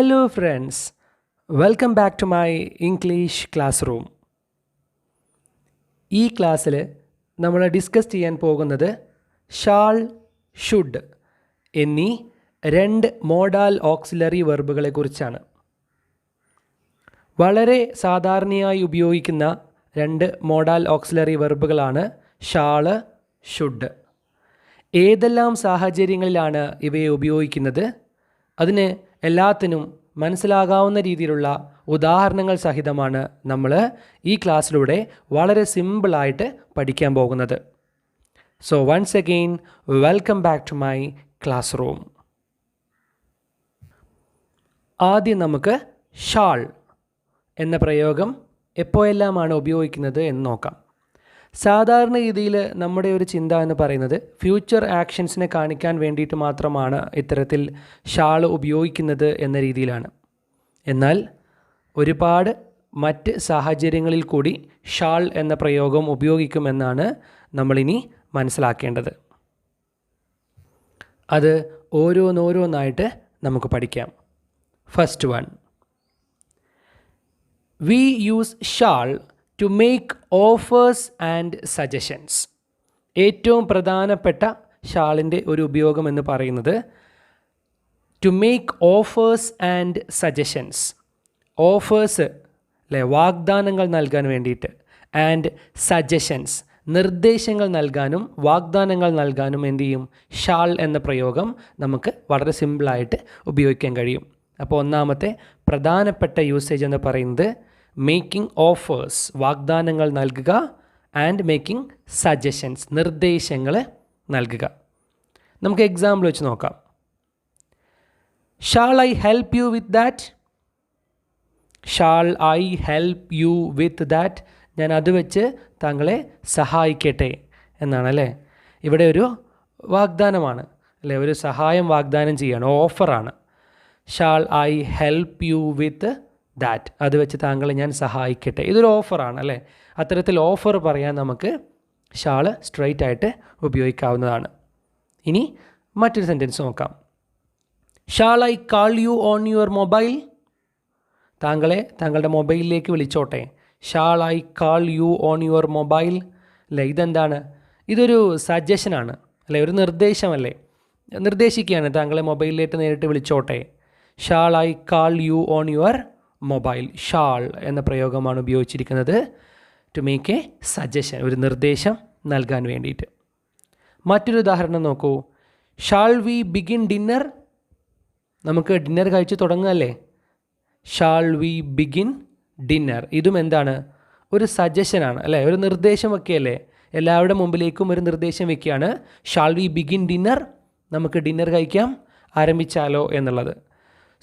Hello friends, welcome back to my English classroom. ഈ ക്ലാസ്സിൽ നമ്മൾ ഡിസ്കസ് ചെയ്യാൻ പോകുന്നത് ഷാൾ, ഷുഡ് എന്നീ രണ്ട് മോഡൽ ഓക്സിലറി വെർബുകളെ കുറിച്ചാണ്. വളരെ സാധാരണയായി ഉപയോഗിക്കുന്ന രണ്ട് മോഡൽ ഓക്സിലറി വെർബുകളാണ് ഷാള്, ഷുഡ്. ഏതെല്ലാം സാഹചര്യങ്ങളിലാണ് ഇവയെ ഉപയോഗിക്കുന്നത്? അതിന് എല്ലാത്തിനും മനസ്സിലാകാവുന്ന രീതിയിലുള്ള ഉദാഹരണങ്ങൾ സഹിതമാണ് നമ്മൾ ഈ ക്ലാസ്സിലൂടെ വളരെ സിമ്പിളായിട്ട് പഠിക്കാൻ പോകുന്നത്. So once again welcome back to my classroom. ആദ്യം നമുക്ക് ഷാൾ എന്ന പ്രയോഗം എപ്പോഴെല്ലാമാണ് ഉപയോഗിക്കുന്നത് എന്ന് നോക്കാം. സാധാരണ രീതിയിൽ നമ്മുടെ ഒരു ചിന്ത എന്ന് പറയുന്നത് ഫ്യൂച്ചർ ആക്ഷൻസിനെ കാണിക്കാൻ വേണ്ടിയിട്ട് മാത്രമാണ് ഇത്തരത്തിൽ ഷാൾ ഉപയോഗിക്കുന്നത് എന്ന രീതിയിലാണ്. എന്നാൽ ഒരുപാട് മറ്റ് സാഹചര്യങ്ങളിൽ കൂടി ഷാൾ എന്ന പ്രയോഗം ഉപയോഗിക്കുമെന്നാണ് നമ്മളിനി മനസ്സിലാക്കേണ്ടത്. അത് ഓരോന്നായിട്ട് നമുക്ക് പഠിക്കാം. First one, we use shall to make offers and suggestions. ഏറ്റവും പ്രധാനപ്പെട്ട ഷാളിൻ്റെ ഒരു ഉപയോഗം എന്ന് പറയുന്നത് to make offers and suggestions. Offers അല്ലെ, വാഗ്ദാനങ്ങൾ നൽകാൻ വേണ്ടിയിട്ട്, ആൻഡ് സജഷൻസ് നിർദ്ദേശങ്ങൾ നൽകാനും വാഗ്ദാനങ്ങൾ നൽകാനും എന്ത് ചെയ്യും? ഷാൾ എന്ന പ്രയോഗം നമുക്ക് വളരെ സിമ്പിളായിട്ട് ഉപയോഗിക്കാൻ കഴിയും. അപ്പോൾ ഒന്നാമത്തെ പ്രധാനപ്പെട്ട യൂസേജ് എന്ന് പറയുന്നത് മേക്കിംഗ് ഓഫേഴ്സ്, വാഗ്ദാനങ്ങൾ നൽകുക, ആൻഡ് മേക്കിംഗ് സജഷൻസ് നിർദ്ദേശങ്ങൾ നൽകുക. നമുക്ക് എക്സാമ്പിൾ വെച്ച് നോക്കാം. Shall I help you with that? Shawl I help you with that? ഞാൻ അത് വെച്ച് താങ്കളെ സഹായിക്കട്ടെ എന്നാണ് അല്ലേ. ഇവിടെ ഒരു വാഗ്ദാനമാണ് അല്ലേ, ഒരു സഹായം വാഗ്ദാനം ചെയ്യാണ്, ഓഫറാണ്. Shawl I help you with that, അത് വെച്ച് താങ്കളെ ഞാൻ സഹായിക്കട്ടെ. ഇതൊരു ഓഫറാണ് അല്ലേ. അത്തരത്തിൽ ഓഫർ പറയാൻ നമുക്ക് ഷാള് സ്ട്രെയിറ്റ് ആയിട്ട് ഉപയോഗിക്കാവുന്നതാണ്. ഇനി മറ്റൊരു സെൻറ്റൻസ് നോക്കാം. Shall I call you on your mobile? താങ്കളെ താങ്കളുടെ മൊബൈലിലേക്ക് വിളിച്ചോട്ടെ. Shall I call you on your mobile അല്ലേ. ഇതെന്താണ്? ഇതൊരു സജഷനാണ് അല്ലേ, ഒരു നിർദ്ദേശമല്ലേ, നിർദ്ദേശിക്കുകയാണ് താങ്കളെ മൊബൈലിലേക്ക് നേരിട്ട് വിളിച്ചോട്ടെ. Shall I call you on your mobile. Shall എന്ന പ്രയോഗമാണ് ഉപയോഗിച്ചിരിക്കുന്നത് ടു മേക്ക് എ സജഷൻ, ഒരു നിർദ്ദേശം നൽകാൻ വേണ്ടിയിട്ട്. മറ്റൊരു ഉദാഹരണം നോക്കൂ. Shall V begin dinner? നമുക്ക് ഡിന്നർ കഴിച്ച് തുടങ്ങുകയല്ലേ. ഷാൾ വി ബിഗിൻ ഡിന്നർ, ഇതും എന്താണ്? ഒരു സജഷനാണ് അല്ലേ, ഒരു നിർദ്ദേശം വയ്ക്കുകയല്ലേ, എല്ലാവരുടെ മുമ്പിലേക്കും ഒരു നിർദ്ദേശം വയ്ക്കുകയാണ്. Shall we begin dinner? നമുക്ക് ഡിന്നർ കഴിക്കാം, ആരംഭിച്ചാലോ എന്നുള്ളത്.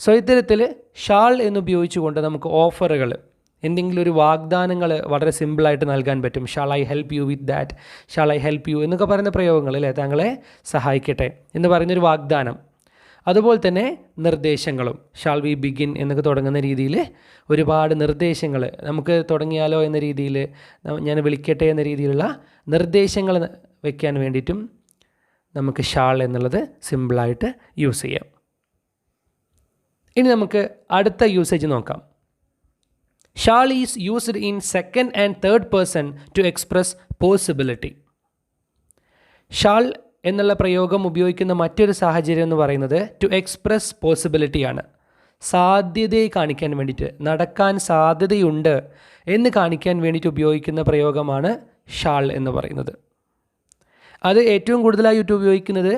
സോ ഇത്തരത്തിൽ ഷാൾ എന്നുപയോഗിച്ചുകൊണ്ട് നമുക്ക് ഓഫറുകൾ, എന്തെങ്കിലും ഒരു വാഗ്ദാനങ്ങൾ വളരെ സിമ്പിളായിട്ട് നൽകാൻ പറ്റും. Shawl I help you with that, shawl I help you എന്നൊക്കെ പറയുന്ന പ്രയോഗങ്ങൾ അല്ലേ, താങ്കളെ സഹായിക്കട്ടെ എന്ന് പറയുന്നൊരു വാഗ്ദാനം. അതുപോലെ തന്നെ നിർദ്ദേശങ്ങളും, ഷാൾ വി ബിഗിൻ എന്നൊക്കെ തുടങ്ങുന്ന രീതിയിൽ ഒരുപാട് നിർദ്ദേശങ്ങൾ, നമുക്ക് തുടങ്ങിയാലോ എന്ന രീതിയിൽ, ഞാൻ വിളിക്കട്ടെ എന്ന രീതിയിലുള്ള നിർദ്ദേശങ്ങൾ വയ്ക്കാൻ വേണ്ടിയിട്ടും നമുക്ക് ഷാൾ എന്നുള്ളത് സിമ്പിളായിട്ട് യൂസ് ചെയ്യാം. ഇനി നമുക്ക് അടുത്ത യൂസേജ് നോക്കാം. Shall is used in second and third person to express possibility. Shall എന്നുള്ള പ്രയോഗം ഉപയോഗിക്കുന്ന മറ്റൊരു സാഹചര്യം എന്ന് പറയുന്നത് ടു എക്സ്പ്രസ് പോസിബിലിറ്റിയാണ്. സാധ്യതയെ കാണിക്കാൻ വേണ്ടിയിട്ട്, നടക്കാൻ സാധ്യതയുണ്ട് എന്ന് കാണിക്കാൻ വേണ്ടിയിട്ട് ഉപയോഗിക്കുന്ന പ്രയോഗമാണ് ഷാൾ എന്ന് പറയുന്നത്. അത് ഏറ്റവും കൂടുതലായിട്ട് ഉപയോഗിക്കുന്നത്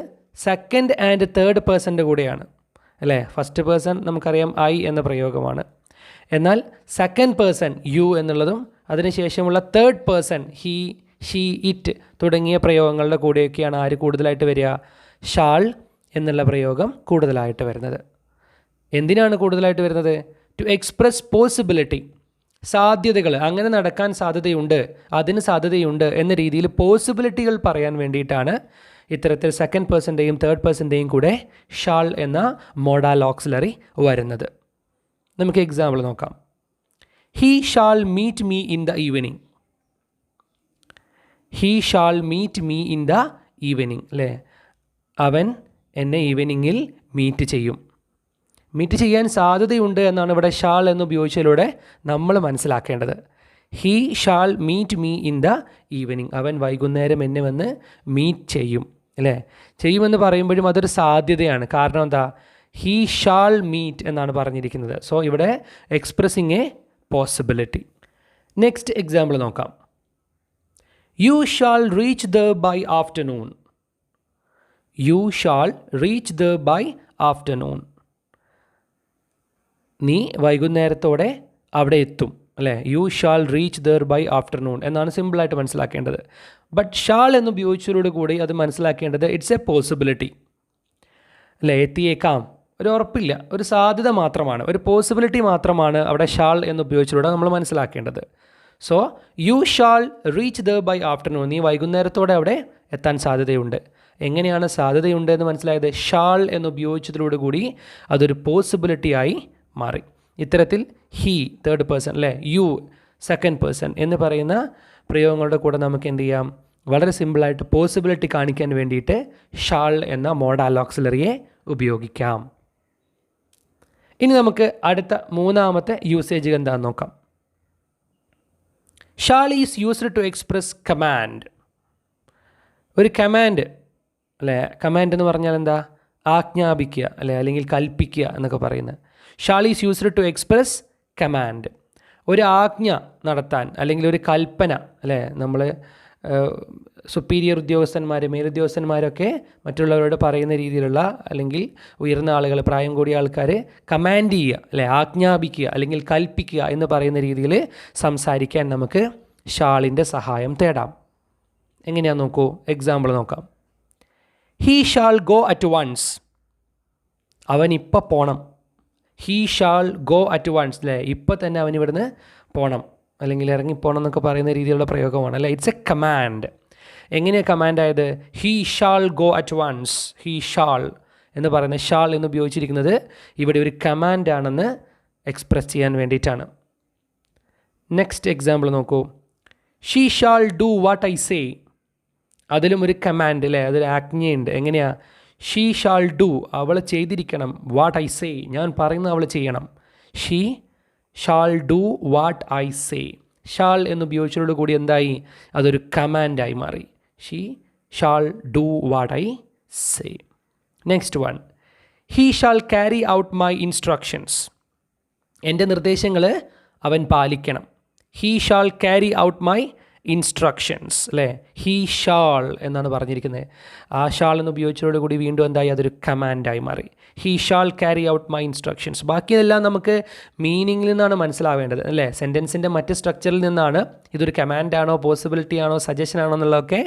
സെക്കൻഡ് ആൻഡ് തേർഡ് പേഴ്സൻ്റെ കൂടെയാണ് അല്ലേ. ഫസ്റ്റ് പേഴ്സൺ നമുക്കറിയാം ഐ എന്ന പ്രയോഗമാണ്. എന്നാൽ സെക്കൻഡ് പേഴ്സൺ യു എന്നുള്ളതും അതിനുശേഷമുള്ള third person he, she, it തുടങ്ങിയ പ്രയോഗങ്ങളുടെ കൂടെയൊക്കെയാണ് ആര് കൂടുതലായിട്ട് വരിക? ഷാൾ എന്നുള്ള പ്രയോഗം കൂടുതലായിട്ട് വരുന്നത്. എന്തിനാണ് കൂടുതലായിട്ട് വരുന്നത്? ടു എക്സ്പ്രസ് പോസിബിലിറ്റി, സാധ്യതകൾ, അങ്ങനെ നടക്കാൻ സാധ്യതയുണ്ട്, അതിന് സാധ്യതയുണ്ട് എന്ന രീതിയിൽ പോസിബിലിറ്റികൾ പറയാൻ വേണ്ടിയിട്ടാണ് ഇത്തരത്തിൽ സെക്കൻഡ് പേഴ്സൻ്റെയും തേർഡ് പേഴ്സൻ്റെയും കൂടെ ഷാൾ എന്ന മോഡൽ ഓക്സിലറി വരുന്നത്. നമുക്ക് എക്സാമ്പിൾ നോക്കാം. He shall meet me in the evening. He shall meet me in the evening അല്ലേ, അവൻ എന്നെ ഈവനിങ്ങിൽ മീറ്റ് ചെയ്യും. മീറ്റ് ചെയ്യാൻ സാധ്യതയുണ്ട് എന്നാണ് ഇവിടെ ഷാൾ എന്ന് ഉപയോഗിച്ചതിലൂടെ നമ്മൾ മനസ്സിലാക്കേണ്ടത്. He shall meet me in the evening. അവൻ വൈകുന്നേരം എന്നെ വന്ന് മീറ്റ് ചെയ്യും, അല്ലേ? ചെയ്യുമെന്ന് പറയുമ്പോഴും അതൊരു സാധ്യതയാണ്. കാരണം എന്താ? ഹീ ഷാൾ മീറ്റ് എന്നാണ് പറഞ്ഞിരിക്കുന്നത്. സോ ഇവിടെ expressing a possibility. Next example നോക്കാം. You shall reach there by afternoon. You shall reach there by afternoon. നീ വൈകുന്നേരത്തോടെ അവിടെ എത്തും, അല്ലേ? You shall reach there by afternoon എന്നാണ് സിമ്പിളായിട്ട് മനസ്സിലാക്കേണ്ടത്. ബട്ട് ഷാൾ എന്ന് ഉപയോഗിച്ചതോടു കൂടി അത് മനസ്സിലാക്കേണ്ടത് ഇറ്റ്സ് എ പോസിബിലിറ്റി, അല്ലേ? എത്തിയേക്കാം, ഒരു ഉറപ്പില്ല, ഒരു സാധ്യത മാത്രമാണ്, ഒരു പോസിബിലിറ്റി മാത്രമാണ് അവിടെ ഷാൾ എന്ന് ഉപയോഗിച്ചതിലൂടെ നമ്മൾ മനസ്സിലാക്കേണ്ടത്. So you shall reach there by afternoon. നീ വൈകുന്നേരത്തോടെ അവിടെ എത്താൻ സാധ്യതയുണ്ട്. എങ്ങനെയാണ് സാധ്യതയുണ്ട് എന്ന് മനസ്സിലായത്? ഷാൾ എന്ന് ഉപയോഗിച്ചതിലൂടെ കൂടി അതൊരു പോസിബിലിറ്റിയായി മാറി. ഇത്തരത്തിൽ ഹീ തേർഡ് പേഴ്സൺ, അല്ലേ? യു സെക്കൻഡ് പേഴ്സൺ എന്ന് പറയുന്ന പ്രയോഗങ്ങളുടെ കൂടെ നമുക്ക് എന്ത് ചെയ്യാം? വളരെ സിമ്പിളായിട്ട് പോസിബിലിറ്റി കാണിക്കാൻ വേണ്ടിയിട്ട് ഷാൾ എന്ന മോഡൽ ഓക്സിലറിയെ ഉപയോഗിക്കാം. ഇനി നമുക്ക് അടുത്ത മൂന്നാമത്തെ യൂസേജ് എന്താണെന്ന് നോക്കാം. Shall is used to express command. ഒരു കമാൻഡ്, അല്ലേ? കമാൻഡ് എന്ന് പറഞ്ഞാൽ എന്താ? ആജ്ഞാപിക്കുക, അല്ലേ? അല്ലെങ്കിൽ കൽപ്പിക്കുക എന്നൊക്കെ പറയുന്നത്. Shall is used to express command. ഒരു ആജ്ഞ നടത്താൻ അല്ലെങ്കിൽ ഒരു കൽപ്പന, അല്ലേ? നമ്മൾ സുപ്പീരിയർ ഉദ്യോഗസ്ഥന്മാർ, മേലുദ്യോഗസ്ഥന്മാരൊക്കെ മറ്റുള്ളവരോട് പറയുന്ന രീതിയിലുള്ള അല്ലെങ്കിൽ ഉയർന്ന ആളുകൾ, പ്രായം കൂടിയ ആൾക്കാർ കമാൻഡ് ചെയ്യുക, അല്ലേ? ആജ്ഞാപിക്കുക അല്ലെങ്കിൽ കൽപ്പിക്കുക എന്ന് പറയുന്ന രീതിയിൽ സംസാരിക്കാൻ നമുക്ക് ഷാളിൻ്റെ സഹായം തേടാം. എങ്ങനെയാണെന്ന് നോക്കൂ. എക്സാമ്പിൾ നോക്കാം. He shall go at once. അവൻ ഇപ്പം പോണം. He shall go at once, അല്ലേ? ഇപ്പം തന്നെ അവൻ ഇവിടുന്ന് പോകണം അല്ലെങ്കിൽ ഇറങ്ങിപ്പോണം എന്നൊക്കെ പറയുന്ന രീതിയിലുള്ള പ്രയോഗമാണ്, അല്ലേ? It's a command. എങ്ങനെയാണ് കമാൻഡ് ആയത്? He shall go at once. He shall എന്ന് പറയുന്ന ഷാൾ എന്ന് ഉപയോഗിച്ചിരിക്കുന്നത് ഇവിടെ ഒരു കമാൻഡാണെന്ന് എക്സ്പ്രസ് ചെയ്യാൻ വേണ്ടിയിട്ടാണ്. നെക്സ്റ്റ് എക്സാമ്പിൾ നോക്കൂ. She shall do what I say. അതിലും ഒരു കമാൻഡ്, അല്ലേ? അതൊരു ആജ്ഞയുണ്ട്. എങ്ങനെയാണ്? ഷീ ഷാൾ ഡു, അവൾ ചെയ്തിരിക്കണം. വാട്ട് ഐ സേ, ഞാൻ പറയുന്നത് അവൾ ചെയ്യണം. She shall do what I say. Shall എന്ന് ഉപയോഗിച്ചതോടു കൂടി എന്തായി? അതൊരു കമാൻഡായി മാറി. She shall do what I say. Next one. He shall carry out my instructions. എൻ്റെ നിർദ്ദേശങ്ങൾ അവൻ പാലിക്കണം. He shall carry out my instructions, അല്ലേ? ഹീ ഷാൾ എന്നാണ് പറഞ്ഞിരിക്കുന്നത്. ആ ഷാൾ എന്ന് ഉപയോഗിച്ചതോടുകൂടി വീണ്ടും എന്തായി? അതൊരു കമാൻഡായി മാറി. He shall carry out my instructions. ബാക്കിയെല്ലാം നമുക്ക് മീനിങ്ങിൽ നിന്നാണ് മനസ്സിലാവേണ്ടത്, അല്ലേ? സെൻറ്റൻസിൻ്റെ മറ്റ് സ്ട്രക്ചറിൽ നിന്നാണ് ഇതൊരു കമാൻഡാണോ പോസിബിലിറ്റി ആണോ സജഷൻ ആണോ എന്നുള്ളതൊക്കെ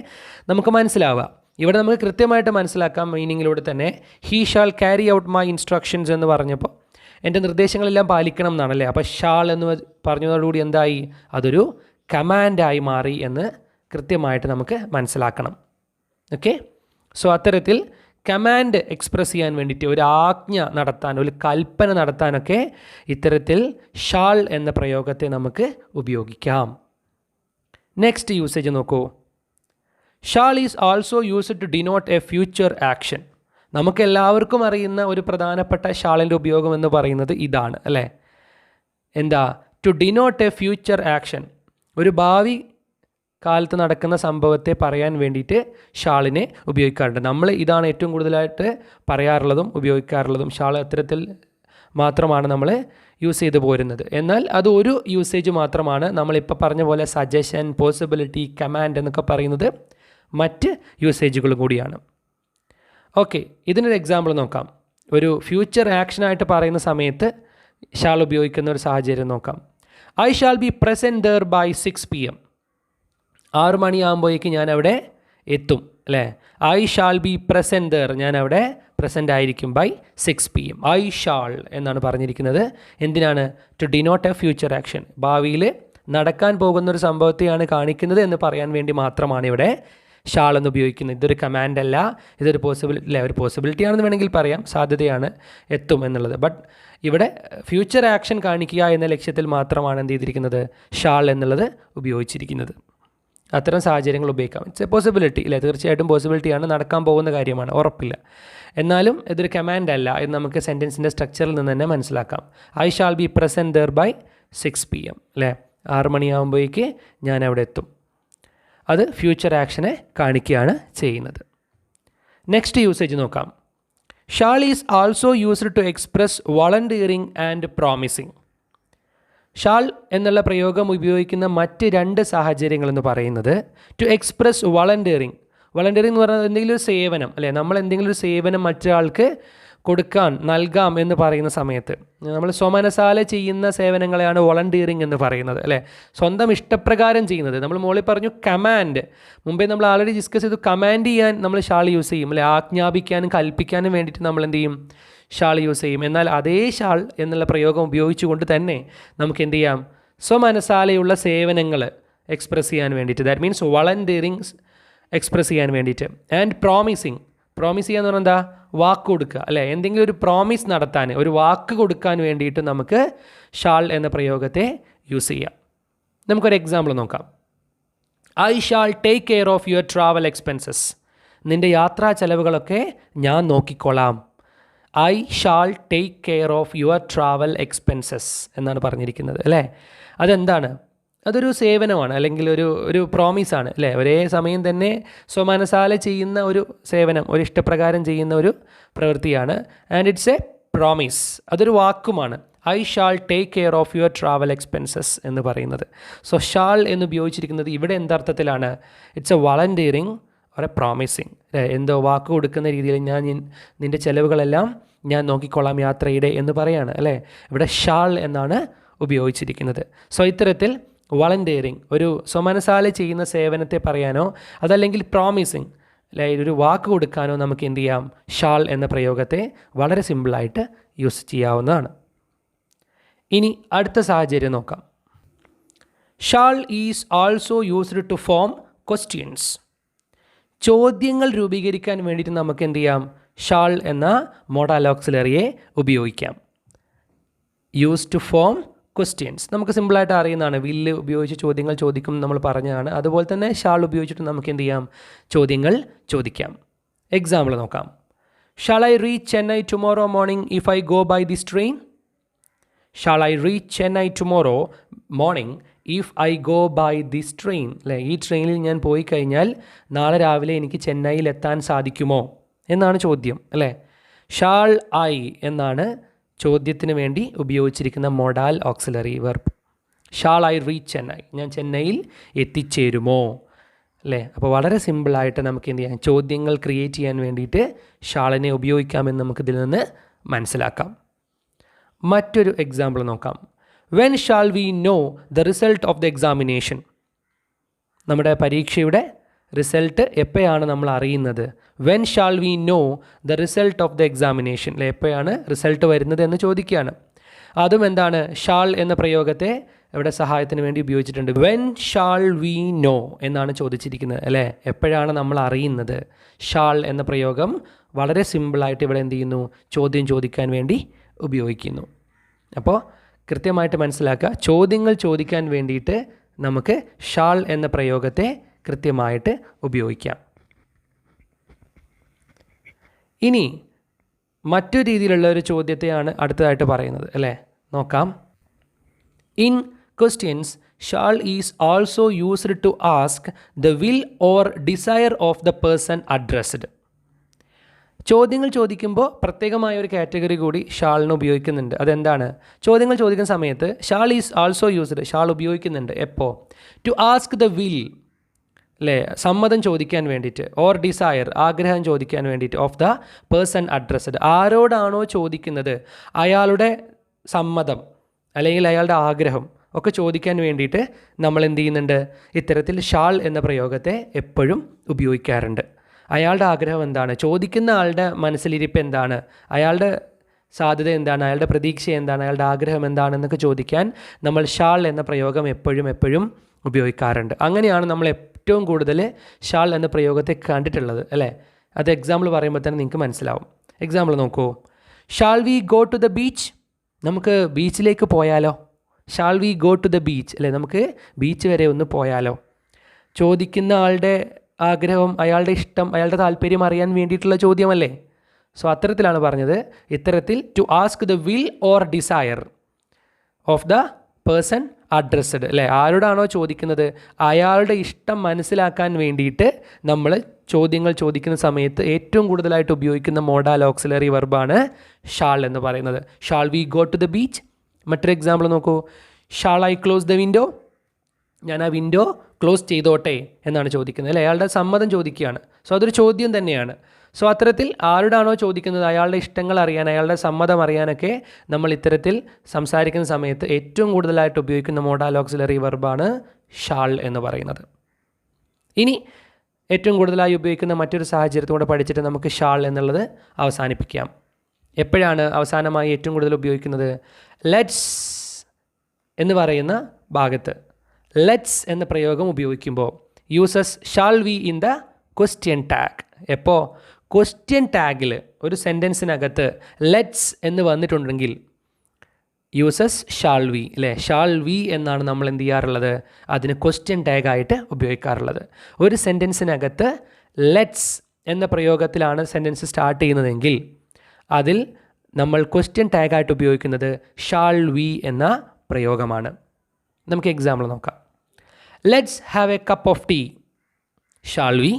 നമുക്ക് മനസ്സിലാവുക. ഇവിടെ നമുക്ക് കൃത്യമായിട്ട് മനസ്സിലാക്കാം മീനിങ്ങിലൂടെ തന്നെ. He shall carry out my instructions എന്ന് പറഞ്ഞപ്പോൾ എൻ്റെ നിർദ്ദേശങ്ങളെല്ലാം പാലിക്കണം എന്നാണല്ലേ. അപ്പോൾ ഷാൾ എന്ന് പറഞ്ഞതോടുകൂടി എന്തായി? അതൊരു കമാൻഡായി മാറി എന്ന് കൃത്യമായിട്ട് നമുക്ക് മനസ്സിലാക്കണം. ഓക്കെ, സോ അത്തരത്തിൽ കമാൻഡ് എക്സ്പ്രസ് ചെയ്യാൻ വേണ്ടിയിട്ട്, ഒരു ആജ്ഞ നടത്താൻ, ഒരു കൽപ്പന നടത്താനൊക്കെ ഇത്തരത്തിൽ ഷാൾ എന്ന പ്രയോഗത്തെ നമുക്ക് ഉപയോഗിക്കാം. നെക്സ്റ്റ് യൂസേജ് നോക്കൂ. Shall is also used to denote a future action. നമുക്കെല്ലാവർക്കും അറിയുന്ന ഒരു പ്രധാനപ്പെട്ട ഷാളിൻ്റെ ഉപയോഗം എന്ന് പറയുന്നത് ഇതാണ്, അല്ലേ? എന്താ? To denote a future action. ഒരു ഭാവി കാലത്ത് നടക്കുന്ന സംഭവത്തെ പറയാൻ വേണ്ടിയിട്ട് ഷാളിനെ ഉപയോഗിക്കാറുണ്ട്. നമ്മൾ ഇതാണ് ഏറ്റവും കൂടുതലായിട്ട് പറയാറുള്ളതും ഉപയോഗിക്കാറുള്ളതും. ഷാൾ അത്തരത്തിൽ മാത്രമാണ് നമ്മൾ യൂസ് ചെയ്ത് പോരുന്നത്. എന്നാൽ അത് ഒരു യൂസേജ് മാത്രമാണ്. നമ്മളിപ്പോൾ പറഞ്ഞ പോലെ സജഷൻ, പോസിബിലിറ്റി, കമാൻഡ് എന്നൊക്കെ പറയുന്നത് മറ്റ് യൂസേജുകളും കൂടിയാണ്. ഓക്കെ, ഇതിനൊരു എക്സാമ്പിൾ നോക്കാം. ഒരു ഫ്യൂച്ചർ ആക്ഷനായിട്ട് പറയുന്ന സമയത്ത് ഷാൾ ഉപയോഗിക്കുന്ന ഒരു സാഹചര്യം നോക്കാം. I shall be present there by 6 PM. 6 മണിയാകുമ്പോഴേക്ക് ഞാൻ അവിടെ എത്തും, അല്ലേ? I shall be present there, ഞാൻ അവിടെ പ്രസൻ്റ് ആയിരിക്കും ബൈ 6 PM. ഐ ഷാൾ എന്നാണ് പറഞ്ഞിരിക്കുന്നത്. എന്തിനാണ്? To denote a future action. ഭാവിയിൽ നടക്കാൻ പോകുന്നൊരു സംഭവത്തെയാണ് കാണിക്കുന്നത് എന്ന് പറയാൻ വേണ്ടി മാത്രമാണ് ഇവിടെ ഷാൾ എന്ന് ഉപയോഗിക്കുന്നത്. ഇതൊരു കമാൻഡ് അല്ല, ഇതൊരു പോസിബിലിറ്റി അല്ല. ഒരു പോസിബിലിറ്റി ആണെന്ന് വേണമെങ്കിൽ പറയാം, സാധ്യതയാണ്, എത്തും എന്നുള്ളത്. ബട്ട് ഇവിടെ ഫ്യൂച്ചർ ആക്ഷൻ കാണിക്കുക എന്ന ലക്ഷ്യത്തിൽ മാത്രമാണ് എന്ത് ചെയ്തിരിക്കുന്നത്? ഷാൾ എന്നുള്ളത് ഉപയോഗിച്ചിരിക്കുന്നത്. അത്തരം സാഹചര്യങ്ങൾ ഉപയോഗിക്കാം. ഇറ്റ്സ് എ പോസിബിലിറ്റി അല്ലേ, തീർച്ചയായിട്ടും പോസിബിലിറ്റിയാണ്, നടക്കാൻ പോകുന്ന കാര്യമാണ്, ഉറപ്പില്ല. എന്നാലും ഇതൊരു കമാൻഡ് അല്ല എന്ന് നമുക്ക് സെൻറ്റൻസിൻ്റെ സ്ട്രക്ചറിൽ നിന്ന് തന്നെ മനസ്സിലാക്കാം. I shall be present there by 6 PM അല്ലേ, 6 മണിയാകുമ്പോഴേക്ക് ഞാൻ അവിടെ എത്തും. അത് ഫ്യൂച്ചർ ആക്ഷനെ കാണിക്കുകയാണ് ചെയ്യുന്നത്. നെക്സ്റ്റ് യൂസേജ് നോക്കാം. Shall is also used to express volunteering and promising. Shall എന്നുള്ള പ്രയോഗം ഉപയോഗിക്കുന്ന മറ്റ് 2 സാഹചര്യങ്ങളെന്ന് പറയുന്നത് ടു എക്സ്പ്രസ് വോളണ്ടിയറിങ്. വോളണ്ടിയറിങ് എന്ന് പറയുന്നത് എന്തെങ്കിലും ഒരു സേവനം അല്ലേ, നമ്മൾ എന്തെങ്കിലും ഒരു സേവനം മറ്റൊരാൾക്ക് നൽകാം എന്ന് പറയുന്ന സമയത്ത് നമ്മൾ സ്വമനസാലെ ചെയ്യുന്ന സേവനങ്ങളെയാണ് വോളണ്ടിയറിങ് എന്ന് പറയുന്നത് അല്ലേ. സ്വന്തം ഇഷ്ടപ്രകാരം ചെയ്യുന്നത്. നമ്മൾ മുകളിൽ പറഞ്ഞു കമാൻഡ്, മുമ്പേ നമ്മൾ ആൾറെഡി ഡിസ്കസ് ചെയ്തു. കമാൻഡ് ചെയ്യാൻ നമ്മൾ ഷാൾ യൂസ് ചെയ്യും അല്ലേ, ആജ്ഞാപിക്കാനും കൽപ്പിക്കാനും വേണ്ടിയിട്ട് നമ്മൾ എന്ത് ചെയ്യും, ഷാൾ യൂസ് ചെയ്യും. എന്നാൽ അതേ ഷാൾ എന്നുള്ള പ്രയോഗം ഉപയോഗിച്ചുകൊണ്ട് തന്നെ നമുക്ക് എന്ത് ചെയ്യാം, സ്വമനസാലെയുള്ള സേവനങ്ങൾ എക്സ്പ്രസ് ചെയ്യാൻ വേണ്ടിയിട്ട്, ദാറ്റ് മീൻസ് വോളണ്ടിയറിങ് എക്സ്പ്രസ് ചെയ്യാൻ വേണ്ടിയിട്ട്. ആൻഡ് പ്രോമിസിങ്, പ്രോമിസ് ചെയ്യാന്ന് പറഞ്ഞാൽ എന്താ, വാക്ക് കൊടുക്കുക അല്ലേ, എന്തെങ്കിലും ഒരു പ്രോമിസ് നടത്താൻ, ഒരു വാക്ക് കൊടുക്കാൻ വേണ്ടിയിട്ട് നമുക്ക് ഷാൾ എന്ന പ്രയോഗത്തെ യൂസ് ചെയ്യാം. നമുക്കൊരു എക്സാമ്പിൾ നോക്കാം. I shall take care of your travel expenses. നിൻ്റെ യാത്രാ ചെലവുകളൊക്കെ ഞാൻ നോക്കിക്കൊള്ളാം. I shall take care of your travel expenses എന്നാണ് പറഞ്ഞിരിക്കുന്നത് അല്ലേ. അതെന്താണ്, അതൊരു സേവനമാണ് അല്ലെങ്കിൽ ഒരു പ്രോമിസാണ് അല്ലേ. ഒരേ സമയം തന്നെ സ്വമനസാലെ ചെയ്യുന്ന ഒരു സേവനം, ഒരു ഇഷ്ടപ്രകാരം ചെയ്യുന്ന ഒരു പ്രവൃത്തിയാണ്. ആൻഡ് ഇറ്റ്സ് എ പ്രോമിസ്, അതൊരു വാക്കുമാണ്. I shall take care of your travel expenses എന്ന് പറയുന്നത്. സോ ഷാൾ എന്ന് ഉപയോഗിച്ചിരിക്കുന്നത് ഇവിടെ എന്തർത്ഥത്തിലാണ്, it's a volunteering or a promising അല്ലേ. എന്തോ വാക്ക് കൊടുക്കുന്ന രീതിയിൽ നിൻ്റെ ചെലവുകളെല്ലാം ഞാൻ നോക്കിക്കൊള്ളാം യാത്രയുടെ എന്ന് പറയാണ് അല്ലേ. ഇവിടെ ഷാൾ എന്നാണ് ഉപയോഗിച്ചിരിക്കുന്നത്. സോ ഇത്തരത്തിൽ വോളണ്ടിയറിങ് ഒരു സ്വമനസാലെ ചെയ്യുന്ന സേവനത്തെ പറയാനോ അതല്ലെങ്കിൽ പ്രോമിസിങ് അല്ലെ ഒരു വാക്ക് കൊടുക്കാനോ നമുക്ക് എന്ത് ചെയ്യാം, ഷാൾ എന്ന പ്രയോഗത്തെ വളരെ സിമ്പിളായിട്ട് യൂസ് ചെയ്യാവുന്നതാണ്. ഇനി അടുത്ത സാഹചര്യം നോക്കാം. Shall is also used to form questions. ചോദ്യങ്ങൾ രൂപീകരിക്കാൻ വേണ്ടിയിട്ട് നമുക്ക് എന്ത് ചെയ്യാം, ഷാൾ എന്ന മോഡൽ ഓക്സിലറിയെ ഉപയോഗിക്കാം. യൂസ് ടു ഫോം ക്വസ്റ്റ്യൻസ് നമുക്ക് സിമ്പിളായിട്ട് അറിയുന്നതാണ്. വില്ല് ഉപയോഗിച്ച് ചോദ്യങ്ങൾ ചോദിക്കും നമ്മൾ പറഞ്ഞതാണ്. അതുപോലെ തന്നെ ഷാൾ ഉപയോഗിച്ചിട്ട് നമുക്ക് എന്ത് ചെയ്യാം, ചോദ്യങ്ങൾ ചോദിക്കാം. എക്സാമ്പിൾ നോക്കാം. Shall I reach Chennai tomorrow morning if I go by this train. Shall I reach Chennai tomorrow morning if I go by this train അല്ലേ. ഈ ട്രെയിനിൽ ഞാൻ പോയി കഴിഞ്ഞാൽ നാളെ രാവിലെ എനിക്ക് ചെന്നൈയിൽ എത്താൻ സാധിക്കുമോ എന്നാണ് ചോദ്യം അല്ലേ. ഷാൾ ഐ എന്നാണ് ചോദ്യത്തിന് വേണ്ടി ഉപയോഗിച്ചിരിക്കുന്ന modal auxiliary verb. Shawl I reach Chennai, ഞാൻ ചെന്നൈയിൽ എത്തിച്ചേരുമോ അല്ലേ. അപ്പോൾ വളരെ സിമ്പിളായിട്ട് നമുക്ക് എന്ത് ചെയ്യാം, ചോദ്യങ്ങൾ ക്രിയേറ്റ് ചെയ്യാൻ വേണ്ടിയിട്ട് ഷാളിനെ ഉപയോഗിക്കാമെന്ന് നമുക്കിതിൽ നിന്ന് മനസ്സിലാക്കാം. മറ്റൊരു എക്സാമ്പിൾ നോക്കാം. When shall we know the result of the examination. നമ്മുടെ പരീക്ഷയുടെ റിസൾട്ട് എപ്പോഴാണ് നമ്മൾ അറിയുന്നത്. When shall we know the result of the examination അല്ലെ, എപ്പോഴാണ് റിസൾട്ട് വരുന്നത് എന്ന് ചോദിക്കുകയാണ്. അതും എന്താണ്, ഷാൾ എന്ന പ്രയോഗത്തെ ഇവിടെ സഹായത്തിന് വേണ്ടി ഉപയോഗിച്ചിട്ടുണ്ട്. വെൻ ഷാൾ വി നോ എന്നാണ് ചോദിച്ചിരിക്കുന്നത് അല്ലേ, എപ്പോഴാണ് നമ്മൾ അറിയുന്നത്. ഷാൾ എന്ന പ്രയോഗം വളരെ സിമ്പിളായിട്ട് ഇവിടെ എന്ത് ചെയ്യുന്നു, ചോദ്യം ചോദിക്കാൻ വേണ്ടി ഉപയോഗിക്കുന്നു. അപ്പോൾ കൃത്യമായിട്ട് മനസ്സിലാക്കുക, ചോദ്യങ്ങൾ ചോദിക്കാൻ വേണ്ടിയിട്ട് നമുക്ക് ഷാൾ എന്ന പ്രയോഗത്തെ കൃത്യമായിട്ട് ഉപയോഗിക്കാം. ഇനി മറ്റു രീതിയിലുള്ള ഒരു ചോദ്യത്തെയാണ് അടുത്തതായിട്ട് പറയുന്നത് അല്ലേ, നോക്കാം. In questions shall is also used to ask the will or desire of the person addressed. ചോദ്യങ്ങൾ ചോദിക്കുമ്പോൾ പ്രത്യേകമായ ഒരു കാറ്റഗറി കൂടി ഷാളിന് ഉപയോഗിക്കുന്നുണ്ട്. അതെന്താണ്, ചോദ്യങ്ങൾ ചോദിക്കുന്ന സമയത്ത് shall is also used, shall ഉപയോഗിക്കുന്നുണ്ട് എപ്പോൾ, ടു ആസ്ക് ദ വിൽ അല്ലേ, സമ്മതം ചോദിക്കാൻ വേണ്ടിയിട്ട്, ഓർ ഡിസയർ ആഗ്രഹം ചോദിക്കാൻ വേണ്ടിയിട്ട്, ഓഫ് ദ പേഴ്സൺ അഡ്രസ്ഡ് ആരോടാണോ ചോദിക്കുന്നത് അയാളുടെ സമ്മതം അല്ലെങ്കിൽ അയാളുടെ ആഗ്രഹം ഒക്കെ ചോദിക്കാൻ വേണ്ടിയിട്ട് നമ്മൾ എന്ത് ചെയ്യുന്നുണ്ട്, ഇത്തരത്തിൽ ഷാൾ എന്ന പ്രയോഗത്തെ എപ്പോഴും ഉപയോഗിക്കാറുണ്ട്. അയാളുടെ ആഗ്രഹം എന്താണ്, ചോദിക്കുന്ന ആളുടെ മനസ്സിലിരിപ്പ് എന്താണ്, അയാളുടെ സാധ്യത എന്താണ്, അയാളുടെ പ്രതീക്ഷ എന്താണ്, അയാളുടെ ആഗ്രഹം എന്താണെന്നൊക്കെ ചോദിക്കാൻ നമ്മൾ ഷാൾ എന്ന പ്രയോഗം എപ്പോഴും ഉപയോഗിക്കാറുണ്ട്. അങ്ങനെയാണ് നമ്മൾ ഏറ്റവും കൂടുതൽ ഷാൾ എന്ന പ്രയോഗത്തെ കണ്ടിട്ടുള്ളത് അല്ലേ. അത് എക്സാമ്പിൾ പറയുമ്പോൾ തന്നെ നിങ്ങൾക്ക് മനസ്സിലാവും. എക്സാമ്പിൾ നോക്കൂ. Shall we go to the beach, നമുക്ക് ബീച്ചിലേക്ക് പോയാലോ. Shall we go to the beach അല്ലേ, നമുക്ക് ബീച്ച് വരെ ഒന്ന് പോയാലോ. ചോദിക്കുന്ന ആളുടെ ആഗ്രഹം, അയാളുടെ ഇഷ്ടം, അയാളുടെ താല്പര്യം അറിയാൻ വേണ്ടിയിട്ടുള്ള ചോദ്യമല്ലേ? സോ അത്തരത്തിലാണ് പറഞ്ഞത്. ഇത്തരത്തിൽ to ask the will or desire of the person addressed, അല്ലേ? ആരോടാണോ ചോദിക്കുന്നത് അയാളുടെ ഇഷ്ടം മനസ്സിലാക്കാൻ വേണ്ടിയിട്ട് നമ്മൾ ചോദ്യങ്ങൾ ചോദിക്കുന്ന സമയത്ത് ഏറ്റവും കൂടുതലായിട്ട് ഉപയോഗിക്കുന്ന മോഡാൽ ഓക്സിലറി വെർബാണ് ഷാൾ എന്ന് പറയുന്നത്. Shall we go to the beach? മറ്റൊരു എക്സാമ്പിൾ നോക്കൂ. Shall I close the window? ഞാൻ ആ വിൻഡോ ക്ലോസ് ചെയ്തോട്ടെ എന്നാണ് ചോദിക്കുന്നത്, അല്ലേ? അയാളുടെ സമ്മതം ചോദിക്കുകയാണ്. സോ അതൊരു ചോദ്യം തന്നെയാണ്. സോ അത്തരത്തിൽ ആരോടാണോ ചോദിക്കുന്നത് അയാളുടെ ഇഷ്ടങ്ങൾ അറിയാൻ, അയാളുടെ സമ്മതം അറിയാനൊക്കെ നമ്മൾ ഇത്തരത്തിൽ സംസാരിക്കുന്ന സമയത്ത് ഏറ്റവും കൂടുതലായിട്ട് ഉപയോഗിക്കുന്ന മോഡാൽ ഓക്സിലറി വെർബാണ് ഷാൾ എന്ന് പറയുന്നത്. ഇനി ഏറ്റവും കൂടുതലായി ഉപയോഗിക്കുന്ന മറ്റൊരു സാഹചര്യത്തോടെ പഠിച്ചിട്ട് നമുക്ക് ഷാൾ എന്നുള്ളത് അവസാനിപ്പിക്കാം. എപ്പോഴാണ് അവസാനമായി ഏറ്റവും കൂടുതൽ ഉപയോഗിക്കുന്നത്? ലെറ്റ്സ് എന്ന് പറയുന്ന ഭാഗത്ത് ലെറ്റ്സ് എന്ന പ്രയോഗം ഉപയോഗിക്കുമ്പോൾ uses shall we in the question tag. എപ്പോൾ ക്വസ്റ്റ്യൻ ടാഗിൽ ഒരു സെൻറ്റൻസിനകത്ത് ലെറ്റ്സ് എന്ന് വന്നിട്ടുണ്ടെങ്കിൽ യൂസസ് ഷാൾ വി, അല്ലേ? ഷാൾ വി എന്നാണ് നമ്മൾ എന്ത് ചെയ്യാറുള്ളത്? അതിന് ക്വസ്റ്റ്യൻ ടാഗായിട്ട് ഉപയോഗിക്കാറുള്ളത്. ഒരു സെൻറ്റൻസിനകത്ത് ലെറ്റ്സ് എന്ന പ്രയോഗത്തിലാണ് സെൻറ്റൻസ് സ്റ്റാർട്ട് ചെയ്യുന്നതെങ്കിൽ അതിൽ നമ്മൾ ക്വസ്റ്റ്യൻ ടാഗായിട്ട് ഉപയോഗിക്കുന്നത് ഷാൾ വി എന്ന പ്രയോഗമാണ്. നമുക്ക് എക്സാമ്പിൾ നോക്കാം. Let's have a cup of tea. Shall we?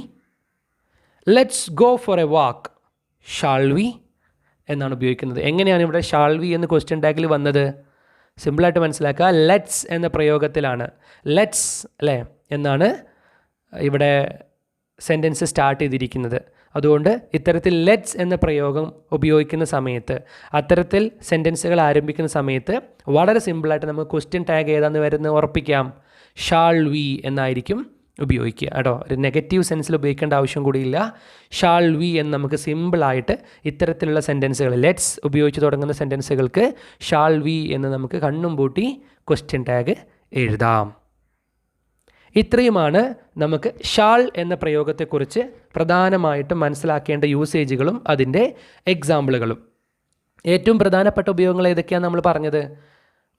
Let's go for a walk. Shall we എന്നാണ് ഉപയോഗിക്കുന്നത്. എങ്ങനെയാണ് ഇവിടെ ഷാൾ വി എന്ന് ക്വസ്റ്റ്യൻ ടാഗിൽ വന്നത്? സിമ്പിളായിട്ട് മനസ്സിലാക്കുക. ലെറ്റ്സ് എന്ന പ്രയോഗത്തിലാണ് ലെറ്റ്സ്, അല്ലേ, എന്നാണ് ഇവിടെ സെൻറ്റൻസ് സ്റ്റാർട്ട് ചെയ്തിരിക്കുന്നത്. അതുകൊണ്ട് ഇത്തരത്തിൽ ലെറ്റ്സ് എന്ന പ്രയോഗം ഉപയോഗിക്കുന്ന സമയത്ത്, അത്തരത്തിൽ സെൻറ്റൻസുകൾ ആരംഭിക്കുന്ന സമയത്ത് വളരെ സിമ്പിളായിട്ട് നമുക്ക് ക്വസ്റ്റ്യൻ ടാഗ് ഏതാണെന്ന് വരുന്നത് ഉറപ്പിക്കാം. ഷാൾ വി എന്നായിരിക്കും ഉപയോഗിക്കുക കേട്ടോ. ഒരു നെഗറ്റീവ് സെൻസിൽ ഉപയോഗിക്കേണ്ട ആവശ്യം കൂടിയില്ല. ഷാൾ വി എന്ന് നമുക്ക് സിമ്പിളായിട്ട് ഇത്തരത്തിലുള്ള സെൻറ്റൻസുകൾ, ലെറ്റ്സ് ഉപയോഗിച്ച് തുടങ്ങുന്ന സെൻറ്റൻസുകൾക്ക് ഷാൾ വി എന്ന് നമുക്ക് കണ്ണും പൂട്ടി ക്വസ്റ്റ്യൻ ടാഗ് എഴുതാം. ഇത്രയുമാണ് നമുക്ക് ഷാൾ എന്ന പ്രയോഗത്തെക്കുറിച്ച് പ്രധാനമായിട്ടും മനസ്സിലാക്കേണ്ട യൂസേജുകളും അതിൻ്റെ എക്സാമ്പിളുകളും. ഏറ്റവും പ്രധാനപ്പെട്ട ഉപയോഗങ്ങൾ ഏതൊക്കെയാണ് നമ്മൾ പറഞ്ഞത്?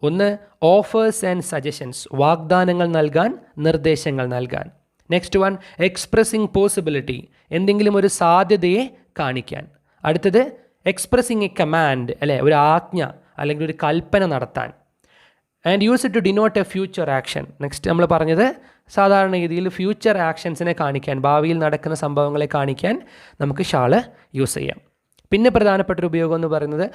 ഒന്ന്, ഓഫേഴ്സ് ആൻഡ് സജഷൻസ്, വാഗ്ദാനങ്ങൾ നൽകാൻ, നിർദ്ദേശങ്ങൾ നൽകാൻ. നെക്സ്റ്റ് വൺ, എക്സ്പ്രസിങ് പോസിബിലിറ്റി, എന്തെങ്കിലും ഒരു സാധ്യതയെ കാണിക്കാൻ. അടുത്തത്, എക്സ്പ്രസിങ് എ കമാൻഡ്, അല്ലേ, ഒരു ആജ്ഞ അല്ലെങ്കിൽ ഒരു കൽപ്പന നടത്താൻ. And use it to denote a future action. Next നമ്മൾ പറഞ്ഞത് സാധാരണ രീതിയിൽ ഫ്യൂച്ചർ ആക്ഷൻസിനെ കാണിക്കാൻ, ഭാവിയിൽ നടക്കുന്ന സംഭവങ്ങളെ കാണിക്കാൻ നമുക്ക് ഷാള് യൂസ് ചെയ്യാം. പിന്നെ പ്രധാനപ്പെട്ടൊരു ഉപയോഗം എന്ന് പറയുന്നത്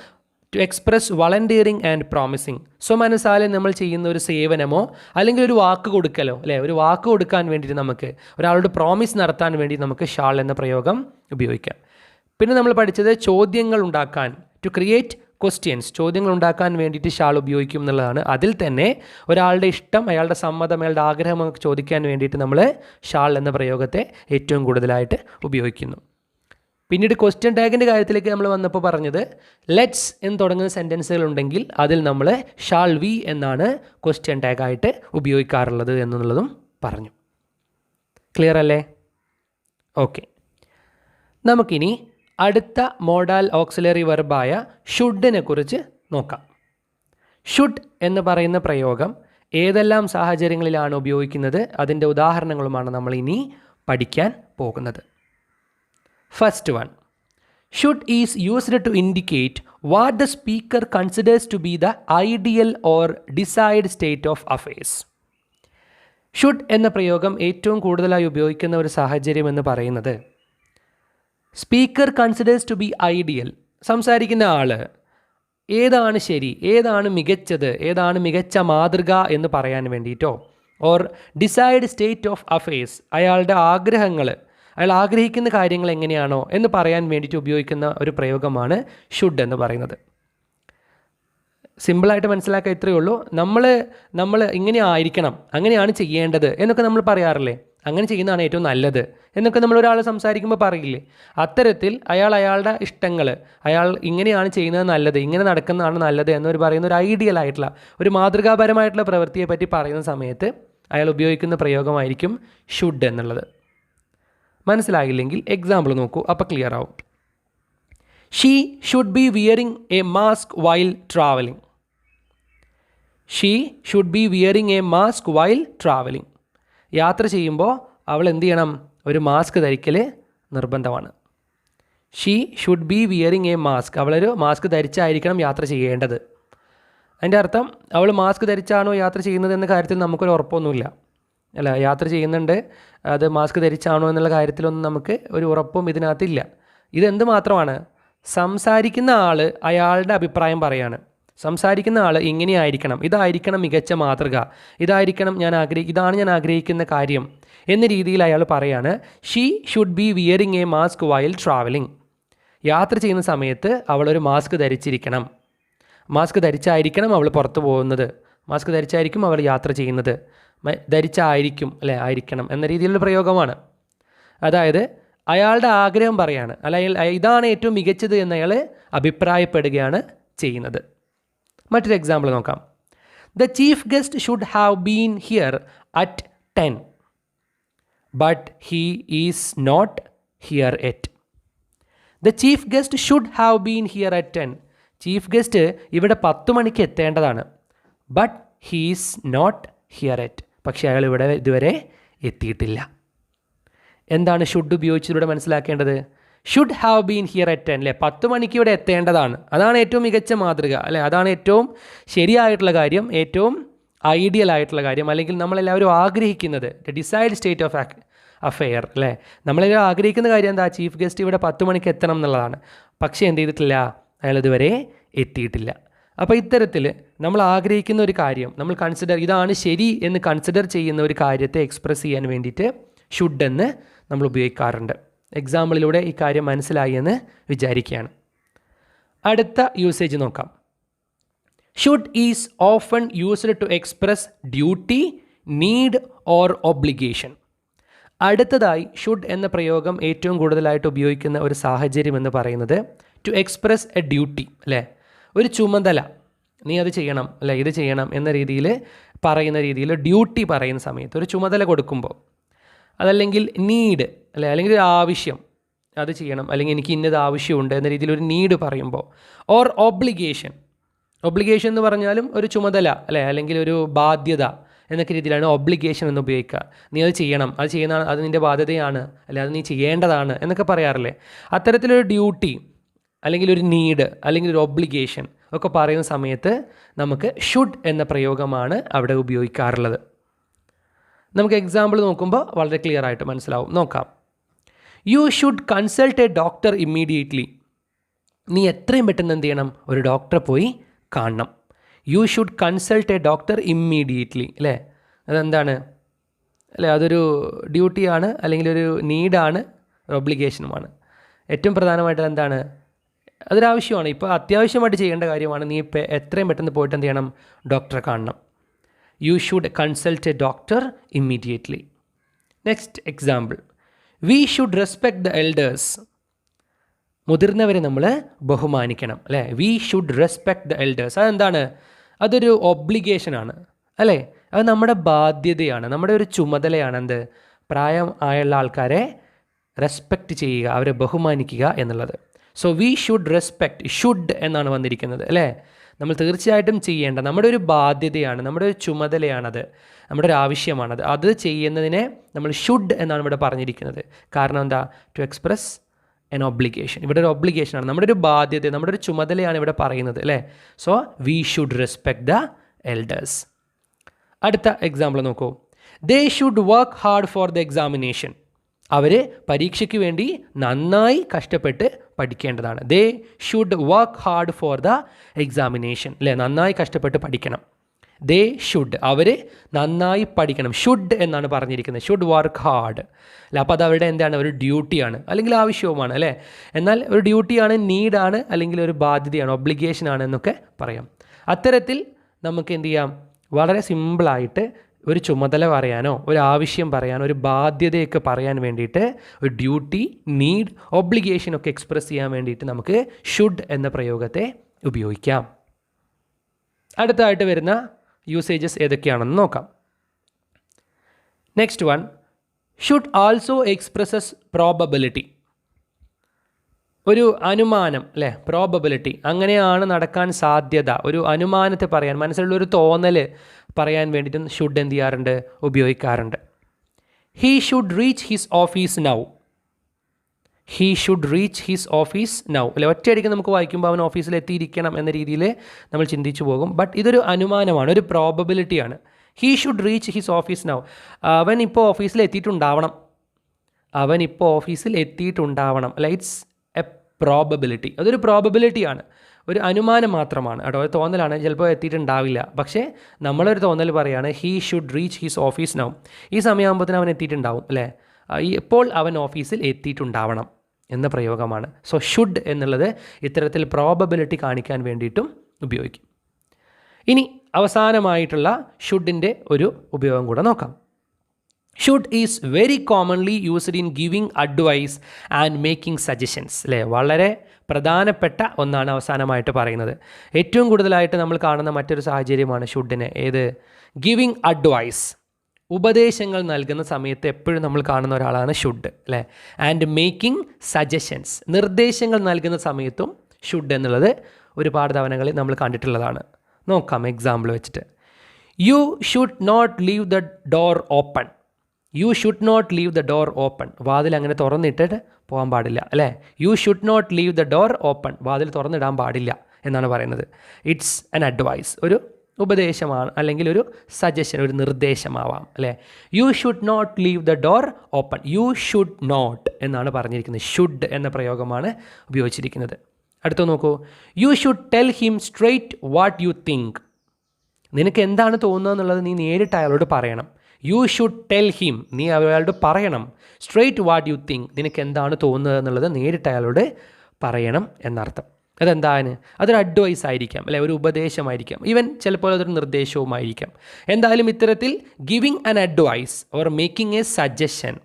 to express volunteering and promising. സ്വമനസാലെ നമ്മൾ ചെയ്യുന്ന ഒരു സേവനമോ അല്ലെങ്കിൽ ഒരു വാക്ക് കൊടുക്കലോ, അല്ലേ, ഒരു വാക്ക് കൊടുക്കാൻ വേണ്ടിയിട്ട് നമുക്ക് ഒരാളോട് പ്രോമിസ് നടത്താൻ വേണ്ടി നമുക്ക് ഷാൾ എന്ന പ്രയോഗം ഉപയോഗിക്കാം. പിന്നെ നമ്മൾ പഠിച്ചത് ചോദ്യങ്ങൾ ഉണ്ടാക്കാൻ, ടു ക്രിയേറ്റ് ക്വസ്റ്റ്യൻസ്, ചോദ്യങ്ങൾ ഉണ്ടാക്കാൻ വേണ്ടിയിട്ട് ഷാൾ ഉപയോഗിക്കും എന്നുള്ളതാണ്. അതിൽ തന്നെ ഒരാളുടെ ഇഷ്ടം, അയാളുടെ സമ്മതം, അയാളുടെ ആഗ്രഹമൊക്കെ ചോദിക്കാൻ വേണ്ടിയിട്ട് നമ്മൾ ഷാൾ എന്ന പ്രയോഗത്തെ ഏറ്റവും കൂടുതലായിട്ട് ഉപയോഗിക്കുന്നു. പിന്നീട് ക്വസ്റ്റ്യൻ ടാഗിൻ്റെ കാര്യത്തിലേക്ക് നമ്മൾ വന്നപ്പോൾ പറഞ്ഞത് ലെറ്റ്സ് എന്ന് തുടങ്ങുന്ന സെൻറ്റൻസുകൾ ഉണ്ടെങ്കിൽ അതിൽ നമ്മൾ ഷാൾ വി എന്നാണ് ക്വസ്റ്റ്യൻ ടാഗായിട്ട് ഉപയോഗിക്കാറുള്ളത് എന്നുള്ളതും പറഞ്ഞു. ക്ലിയർ അല്ലേ? ഓക്കെ, നമുക്കിനി അടുത്ത മോഡാൽ ഓക്സിലറി വെർബായ ഷുഡിനെ കുറിച്ച് നോക്കാം. ഷുഡ് എന്ന് പറയുന്ന പ്രയോഗം ഏതെല്ലാം സാഹചര്യങ്ങളിലാണ് ഉപയോഗിക്കുന്നത്, അതിൻ്റെ ഉദാഹരണങ്ങളുമാണ് നമ്മൾ ഇനി പഠിക്കാൻ പോകുന്നത്. First one, should is used to indicate what the speaker considers to be the ideal or desired state of affairs. Should എന്ന പ്രയോഗം ഏറ്റവും കൂടുതലായി ഉപയോഗിക്കുന്ന ഒരു സാഹചര്യം എന്ന് പറയുന്നത് speaker considers to be ideal, സംസാരിക്കുന്ന ആൾ ഏതാണ് ശരി, ഏതാണ് മികച്ചത്, ഏതാണ് മികച്ച മാതൃക എന്ന് പറയാൻ വേണ്ടിയിട്ടോ, or decide state of affairs, അയാളുടെ ആഗ്രഹങ്ങൾ, അയാൾ ആഗ്രഹിക്കുന്ന കാര്യങ്ങൾ എങ്ങനെയാണോ എന്ന് പറയാൻ വേണ്ടിയിട്ട് ഉപയോഗിക്കുന്ന ഒരു പ്രയോഗമാണ് ഷുഡ് എന്ന് പറയുന്നത്. സിമ്പിളായിട്ട് മനസ്സിലാക്കാൻ ഇത്രയേ ഉള്ളൂ. നമ്മൾ ഇങ്ങനെ ആയിരിക്കണം, അങ്ങനെയാണ് ചെയ്യേണ്ടത് എന്നൊക്കെ നമ്മൾ പറയാറില്ലേ, അങ്ങനെ ചെയ്യുന്നതാണ് ഏറ്റവും നല്ലത് എന്നൊക്കെ നമ്മൾ ഒരാൾ സംസാരിക്കുമ്പോൾ പറയില്ലേ. അത്തരത്തിൽ അയാളുടെ ഇഷ്ടങ്ങൾ, അയാൾ ഇങ്ങനെയാണ് ചെയ്യുന്നത് നല്ലത്, ഇങ്ങനെ നടക്കുന്നതാണ് നല്ലത് എന്നൊരു പറയുന്ന ഒരു ഐഡിയൽ ആയിട്ടുള്ള, ഒരു മാതൃകാപരമായിട്ടുള്ള പ്രവൃത്തിയെ പറ്റി പറയുന്ന സമയത്ത് അയാൾ ഉപയോഗിക്കുന്ന പ്രയോഗമായിരിക്കും ഷുഡ് എന്നുള്ളത്. മനസ്സിലാകില്ലെങ്കിൽ എക്സാമ്പിൾ നോക്കൂ, അപ്പോൾ ക്ലിയർ ആവും. She should be wearing A mask while travelling. She should be wearing A mask while travelling. യാത്ര ചെയ്യുമ്പോൾ അവൾ എന്ത് ചെയ്യണം? ഒരു മാസ്ക് ധരിക്കൽ നിർബന്ധമാണ്. She should be wearing A mask. അവളൊരു മാസ്ക് ധരിച്ചായിരിക്കണം യാത്ര ചെയ്യേണ്ടത്. അതിൻ്റെ അർത്ഥം അവൾ മാസ്ക് ധരിച്ചാണോ യാത്ര ചെയ്യുന്നത് എന്ന കാര്യത്തിൽ നമുക്കൊരു ഉറപ്പൊന്നുമില്ല, അല്ല. യാത്ര ചെയ്യുന്നുണ്ട്, അത് മാസ്ക് ധരിച്ചാണോ എന്നുള്ള കാര്യത്തിലൊന്നും നമുക്ക് ഒരു ഉറപ്പും ഇതിനകത്തില്ല. ഇതെന്ത് മാത്രമാണ്? സംസാരിക്കുന്ന ആൾ അയാളുടെ അഭിപ്രായം പറയാണ്. സംസാരിക്കുന്ന ആൾ ഇങ്ങനെയായിരിക്കണം, ഇതായിരിക്കണം മികച്ച മാതൃക, ഇതാണ് ഞാൻ ആഗ്രഹിക്കുന്ന കാര്യം എന്ന രീതിയിൽ അയാൾ പറയാണ്. She should be wearing A mask while travelling. യാത്ര ചെയ്യുന്ന സമയത്ത് അവളൊരു മാസ്ക് ധരിച്ചിരിക്കണം. മാസ്ക് ധരിച്ചായിരിക്കണം അവൾ പുറത്ത് പോകുന്നത്. മാസ്ക് ധരിച്ചായിരിക്കും അവൾ യാത്ര ചെയ്യുന്നത്. ധരിച്ചായിരിക്കും, അല്ലേ, ആയിരിക്കണം എന്ന രീതിയിലുള്ള പ്രയോഗമാണ്. അതായത് അയാളുടെ ആഗ്രഹം പറയാണ്, അല്ല, ഇതാണ് ഏറ്റവും മികച്ചത് എന്ന് അയാൾ അഭിപ്രായപ്പെടുകയാണ് ചെയ്യുന്നത്. മറ്റൊരു എക്സാമ്പിൾ നോക്കാം. The chief guest should have been here at 10 but he is not here yet. The chief guest should have been here at 10. Chief guest ഇവിടെ 10 മണിക്ക് എത്തേണ്ടതാണ്. But he is not here yet. പക്ഷേ അയാൾ ഇവിടെ ഇതുവരെ എത്തിയിട്ടില്ല. എന്താണ് ഷുഡ് ഉപയോഗിച്ചതിലൂടെ മനസ്സിലാക്കേണ്ടത്? Should have been here at 10, അല്ലേ? 10 മണിക്ക് ഇവിടെ എത്തേണ്ടതാണ്. അതാണ് ഏറ്റവും മികച്ച മാതൃക, അല്ലേ? അതാണ് ഏറ്റവും ശരിയായിട്ടുള്ള കാര്യം, ഏറ്റവും ഐഡിയൽ ആയിട്ടുള്ള കാര്യം, അല്ലെങ്കിൽ നമ്മളെല്ലാവരും ആഗ്രഹിക്കുന്നത്, ഡിസൈഡ് സ്റ്റേറ്റ് ഓഫ് അഫെയർ, അല്ലേ? നമ്മളെല്ലാവരും ആഗ്രഹിക്കുന്ന കാര്യം എന്താ? ചീഫ് ഗസ്റ്റ് ഇവിടെ 10 മണിക്ക് എത്തണം എന്നുള്ളതാണ്. പക്ഷേ എന്ത് ചെയ്തിട്ടില്ല? അയാൾ ഇതുവരെ എത്തിയിട്ടില്ല. അപ്പോൾ ഇത്തരത്തിൽ നമ്മൾ ആഗ്രഹിക്കുന്ന ഒരു കാര്യം, നമ്മൾ ഇതാണ് ശരി എന്ന് കൺസിഡർ ചെയ്യുന്ന ഒരു കാര്യത്തെ എക്സ്പ്രസ് ചെയ്യാൻ വേണ്ടിയിട്ട് ഷുഡ് എന്ന് നമ്മൾ ഉപയോഗിക്കാറുണ്ട്. എക്സാമ്പിളിലൂടെ ഈ കാര്യം മനസ്സിലായി എന്ന് വിചാരിക്കുകയാണ്. അടുത്ത യൂസേജ് നോക്കാം. Should is often used to express duty, need or obligation. അടുത്തതായി ഷുഡ് എന്ന പ്രയോഗം ഏറ്റവും കൂടുതലായിട്ട് ഉപയോഗിക്കുന്ന ഒരു സാഹചര്യം എന്ന് പറയുന്നത് ടു എക്സ്പ്രസ് എ ഡ്യൂട്ടി, അല്ലേ? ഒരു ചുമതല, നീ അത് ചെയ്യണം, അല്ലേ, ഇത് ചെയ്യണം എന്ന രീതിയിൽ പറയുന്ന രീതിയിൽ ഡ്യൂട്ടി പറയുന്ന സമയത്ത്, ഒരു ചുമതല കൊടുക്കുമ്പോൾ, അതല്ലെങ്കിൽ നീഡ്, അല്ലേ, അല്ലെങ്കിൽ ഒരു ആവശ്യം, അത് ചെയ്യണം, അല്ലെങ്കിൽ എനിക്ക് ഇന്നത് ആവശ്യമുണ്ട് എന്ന രീതിയിൽ ഒരു നീഡ് പറയുമ്പോൾ, ഓർ ഒബ്ലിഗേഷൻ എന്ന് പറഞ്ഞാലും ഒരു ചുമതല, അല്ലേ, അല്ലെങ്കിൽ ഒരു ബാധ്യത എന്നൊക്കെ രീതിയിലാണ് ഒബ്ലിഗേഷൻ എന്ന് ഉപയോഗിക്കുക. നീ അത് ചെയ്യണം, അത് നിൻ്റെ ബാധ്യതയാണ്, അല്ലെ, അത് നീ ചെയ്യേണ്ടതാണ് എന്നൊക്കെ പറയാറില്ലേ? അത്തരത്തിലൊരു ഡ്യൂട്ടി, അല്ലെങ്കിൽ ഒരു നീഡ്, അല്ലെങ്കിൽ ഒരു ഒബ്ലിഗേഷൻ ഒക്കെ പറയുന്ന സമയത്ത് നമുക്ക് ഷുഡ് എന്ന പ്രയോഗമാണ് അവിടെ ഉപയോഗിക്കാറുള്ളത്. നമുക്ക് എക്സാമ്പിൾ നോക്കുമ്പോൾ വളരെ ക്ലിയർ ആയിട്ട് മനസ്സിലാവും. നോക്കാം. You should consult A doctor immediately. നീ എത്രയും പെട്ടെന്ന് എന്ത് ചെയ്യണം? ഒരു ഡോക്ടറെ പോയി കാണണം. You should consult A doctor immediately, അല്ലേ? അതെന്താണ്, അല്ലേ? അതൊരു ഡ്യൂട്ടിയാണ്, അല്ലെങ്കിൽ ഒരു നീഡാണ്, ഒബ്ലിഗേഷനുമാണ്. ഏറ്റവും പ്രധാനമായിട്ട് എന്താണ്? അതൊരാവശ്യമാണ്, ഇപ്പോൾ അത്യാവശ്യമായിട്ട് ചെയ്യേണ്ട കാര്യമാണ്. നീ ഇപ്പോൾ എത്രയും പെട്ടെന്ന് പോയിട്ട് എന്ത് ചെയ്യണം? ഡോക്ടറെ കാണണം. You should consult A doctor immediately. Next example. V should respect the elders. മുതിർന്നവരെ നമ്മൾ ബഹുമാനിക്കണം, അല്ലേ? V should respect the elders. അതെന്താണ്? അതൊരു ഒബ്ലിഗേഷനാണ്, അല്ലേ? അത് നമ്മുടെ ബാധ്യതയാണ്, നമ്മുടെ ഒരു ചുമതലയാണ്. എന്ത്? പ്രായം ആയുള്ള ആൾക്കാരെ റെസ്പെക്റ്റ് ചെയ്യുക, അവരെ ബഹുമാനിക്കുക എന്നുള്ളത്. So we should respect, should എന്നാണ് വന്നിരിക്കുന്നത്, അല്ലേ? നമ്മൾ തീർച്ചയായിട്ടും ചെയ്യേണ്ട നമ്മുടെ ഒരു ബാധ്യതയാണ്, നമ്മുടെ ഒരു ചുമതലയാണത്, നമ്മുടെ ഒരു ആവശ്യമാണത്. അത് ചെയ്യുന്നതിനെ നമ്മൾ ഷുഡ് എന്നാണ് ഇവിടെ പറഞ്ഞിരിക്കുന്നത്. കാരണം എന്താ? To express an obligation. ഇവിടെ ഒരു ഒബ്ലിഗേഷനാണ്, നമ്മുടെ ഒരു ബാധ്യത, നമ്മുടെ ഒരു ചുമതലയാണ് ഇവിടെ പറയുന്നത്, അല്ലേ? So we should respect the elders. അടുത്ത എക്സാമ്പിൾ നോക്കൂ. They should work hard for the examination. അവർ പരീക്ഷയ്ക്ക് വേണ്ടി നന്നായി കഷ്ടപ്പെട്ട് പഠിക്കേണ്ടതാണ്. They should work hard for the examination, അല്ലേ? നന്നായി കഷ്ടപ്പെട്ട് പഠിക്കണം. ദേ ഷുഡ്, അവർ നന്നായി പഠിക്കണം. ഷുഡ് എന്നാണ് പറഞ്ഞിരിക്കുന്നത്, ഷുഡ് വർക്ക് ഹാർഡ്, അല്ല? അപ്പോൾ അത് അവരുടെ എന്താണ്? ഒരു ഡ്യൂട്ടിയാണ്, അല്ലെങ്കിൽ ആവശ്യവുമാണ്, അല്ലേ? എന്നാൽ ഒരു ഡ്യൂട്ടിയാണ്, നീഡാണ്, അല്ലെങ്കിൽ ഒരു ബാധ്യതയാണ്, ഒബ്ലിഗേഷനാണ് എന്നൊക്കെ പറയാം. അത്തരത്തിൽ നമുക്ക് എന്ത് ചെയ്യാം? വളരെ സിമ്പിളായിട്ട് ഒരു ചുമതല പറയാനോ, ഒരു ആവശ്യം പറയാനോ, ഒരു ബാധ്യതയൊക്കെ പറയാൻ വേണ്ടിയിട്ട് ഒരു ഡ്യൂട്ടി, നീഡ്, ഒബ്ലിഗേഷൻ ഒക്കെ എക്സ്പ്രസ് ചെയ്യാൻ വേണ്ടിയിട്ട് നമുക്ക് ഷുഡ് എന്ന പ്രയോഗത്തെ ഉപയോഗിക്കാം. അടുത്തതായിട്ട് വരുന്ന യൂസേജസ് ഏതൊക്കെയാണെന്ന് നോക്കാം. Next one, should also expresses probability. ഒരു അനുമാനം, അല്ലേ? പ്രോബബിലിറ്റി, അങ്ങനെയാണ് നടക്കാൻ സാധ്യത, ഒരു അനുമാനത്തെ പറയാൻ, മനസ്സിലുള്ള ഒരു തോന്നൽ പറയാൻ വേണ്ടിയിട്ടും ഷുഡ് എന്ത് ചെയ്യാറുണ്ട്? ഉപയോഗിക്കാറുണ്ട്. He should reach his office now. He should reach his office now അല്ലെ, ഒറ്റയടിക്ക് നമുക്ക് വായിക്കുമ്പോൾ അവൻ ഓഫീസിൽ എത്തിയിരിക്കണം എന്ന രീതിയിൽ നമ്മൾ ചിന്തിച്ചു പോകും. ബട്ട് ഇതൊരു അനുമാനമാണ്, ഒരു പ്രോബബിലിറ്റിയാണ്. He should reach his office now. അവൻ ഇപ്പോൾ ഓഫീസിൽ എത്തിയിട്ടുണ്ടാവണം, അവൻ ഇപ്പോൾ ഓഫീസിൽ എത്തിയിട്ടുണ്ടാവണം അല്ല, ഇറ്റ്സ് എ പ്രോബബിലിറ്റി. അതൊരു പ്രോബബിലിറ്റിയാണ്, ഒരു അനുമാനം മാത്രമാണ് കേട്ടോ, ഒരു തോന്നലാണ്. ചിലപ്പോൾ എത്തിയിട്ടുണ്ടാവില്ല, പക്ഷേ നമ്മളൊരു തോന്നൽ പറയുകയാണ് he should reach his office now. ഈ സമയമാകുമ്പോഴത്തേന് അവൻ എത്തിയിട്ടുണ്ടാവും അല്ലേ, ഇപ്പോൾ അവൻ ഓഫീസിൽ എത്തിയിട്ടുണ്ടാവണം എന്ന പ്രയോഗമാണ്. സോ ഷുഡ് എന്നുള്ളത് ഇത്തരത്തിൽ പ്രോബബിലിറ്റി കാണിക്കാൻ വേണ്ടിയിട്ടും ഉപയോഗിക്കും. ഇനി അവസാനമായിട്ടുള്ള ഷുഡിൻ്റെ ഒരു ഉപയോഗം കൂടെ നോക്കാം. Should is very commonly used in giving advice and making suggestions അല്ലേ, വളരെ പ്രധാനപ്പെട്ട ഒന്നാണ് അവസാനമായിട്ട് പറയുന്നത്. ഏറ്റവും കൂടുതലായിട്ട് നമ്മൾ കാണുന്ന മറ്റൊരു സാഹചര്യമാണ് ഷുഡിനെ, ഏത്, ഗിവിങ് അഡ്വൈസ്, ഉപദേശങ്ങൾ നൽകുന്ന സമയത്ത് എപ്പോഴും നമ്മൾ കാണുന്ന ഒരാളാണ് ഷുഡ് അല്ലേ. ആൻഡ് മേക്കിംഗ് സജഷൻസ്, നിർദ്ദേശങ്ങൾ നൽകുന്ന സമയത്തും ഷുഡ് എന്നുള്ളത് ഒരുപാട് തവണകളിൽ നമ്മൾ കണ്ടിട്ടുള്ളതാണ്. നോക്കാം എക്സാമ്പിൾ വെച്ചിട്ട്. You should not leave the door open. You should not leave the door open, വാതിൽ അങ്ങനെ തുറന്നിട്ടിട്ട് പോകാൻ പാടില്ല അല്ലേ. You should not leave the door open, വാതിൽ തുറന്നിടാൻ പാടില്ല എന്നാണ് പറയുന്നത്. ഇറ്റ്സ് ആൻ അഡ്വൈസ്, ഒരു ഉപദേശമാണ് അല്ലെങ്കിൽ ഒരു സജഷൻ, ഒരു നിർദ്ദേശമാവാം അല്ലേ. You should not leave the door open, you should not എന്നാണ് പറഞ്ഞിരിക്കുന്നത്. ഷുഡ് എന്ന പ്രയോഗമാണ് ഉപയോഗിച്ചിരിക്കുന്നത്. അടുത്ത നോക്കൂ. You should tell him straight what you think. നിനക്ക് എന്താണ് തോന്നുന്നത് എന്നുള്ളത് നീ നേരിട്ട് അയാളോട് പറയണം. യു ഷുഡ് ടെൽ ഹിം, നീ അയാളോട് പറയണം. സ്ട്രെയിറ്റ് വാട്ട് യു തിങ്ക്, നിനക്ക് എന്താണ് തോന്നുന്നത് എന്നുള്ളത് നേരിട്ട് അയാളോട് പറയണം എന്നർത്ഥം. അതെന്താണ്, അതൊരു അഡ്വൈസ് ആയിരിക്കാം അല്ലെ, ഒരു ഉപദേശമായിരിക്കാം, ഈവൻ ചിലപ്പോൾ അതൊരു നിർദ്ദേശവുമായിരിക്കാം. എന്തായാലും ഇത്തരത്തിൽ giving an advice or making a suggestion,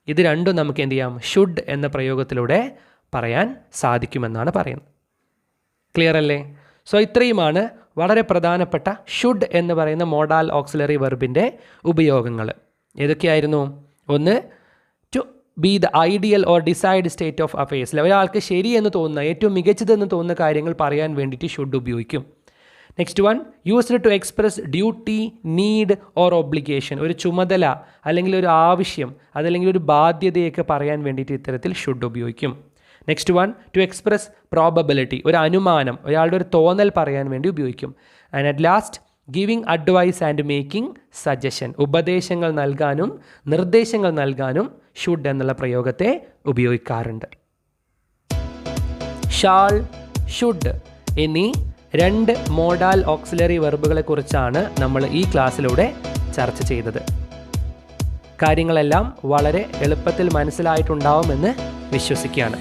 ഇത് രണ്ടും നമുക്ക് എന്ത് ചെയ്യാം, ഷുഡ് എന്ന പ്രയോഗത്തിലൂടെ പറയാൻ സാധിക്കുമെന്നാണ് പറയുന്നത്. ക്ലിയർ അല്ലേ? സോ ഇത്രയുമാണ് വളരെ പ്രധാനപ്പെട്ട ഷുഡ് എന്ന് പറയുന്ന മോഡാൽ ഓക്സിലറി വെർബിൻ്റെ ഉപയോഗങ്ങൾ. ഏതൊക്കെയായിരുന്നു? ഒന്ന്, to be the ideal or decide state of affairs, ഒരാൾക്ക് ശരിയെന്ന് തോന്നുന്ന, ഏറ്റവും മികച്ചതെന്ന് തോന്നുന്ന കാര്യങ്ങൾ പറയാൻ വേണ്ടിയിട്ട് ഷുഡ് ഉപയോഗിക്കും. Next one, used to express duty, need or obligation, ഒരു ചുമതല അല്ലെങ്കിൽ ഒരു ആവശ്യം അതല്ലെങ്കിൽ ഒരു ബാധ്യതയൊക്കെ പറയാൻ വേണ്ടിയിട്ട് ഇത്തരത്തിൽ ഷുഡ് ഉപയോഗിക്കും. Next one, to express probability, ഒരു അനുമാനം, ഒരാളുടെ ഒരു തോന്നൽ പറയാൻ വേണ്ടി ഉപയോഗിക്കും. And at last, giving advice and making suggestion, ഉപദേശങ്ങൾ നൽകാനും നിർദ്ദേശങ്ങൾ നൽകാനും ഷുഡ് എന്നുള്ള പ്രയോഗത്തെ ഉപയോഗിക്കാറുണ്ട്. ഷാൾ, ഷുഡ് എന്നീ രണ്ട് മോഡാൽ ഓക്സിലറി വെർബുകളെ കുറിച്ചാണ് നമ്മൾ ഈ ക്ലാസ്സിലൂടെ ചർച്ച ചെയ്തത്. കാര്യങ്ങളെല്ലാം വളരെ എളുപ്പത്തിൽ മനസ്സിലായിട്ടുണ്ടാവുമെന്ന് വിശ്വസിക്കുകയാണ്.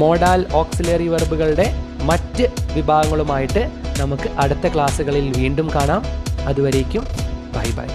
മോഡാൽ ഓക്സിലറി വെർബുകളുടെ മറ്റ് വിഭാഗങ്ങളുമായിട്ട് നമുക്ക് അടുത്ത ക്ലാസ്സുകളിൽ വീണ്ടും കാണാം. അതുവരേക്കും ബൈ ബൈ.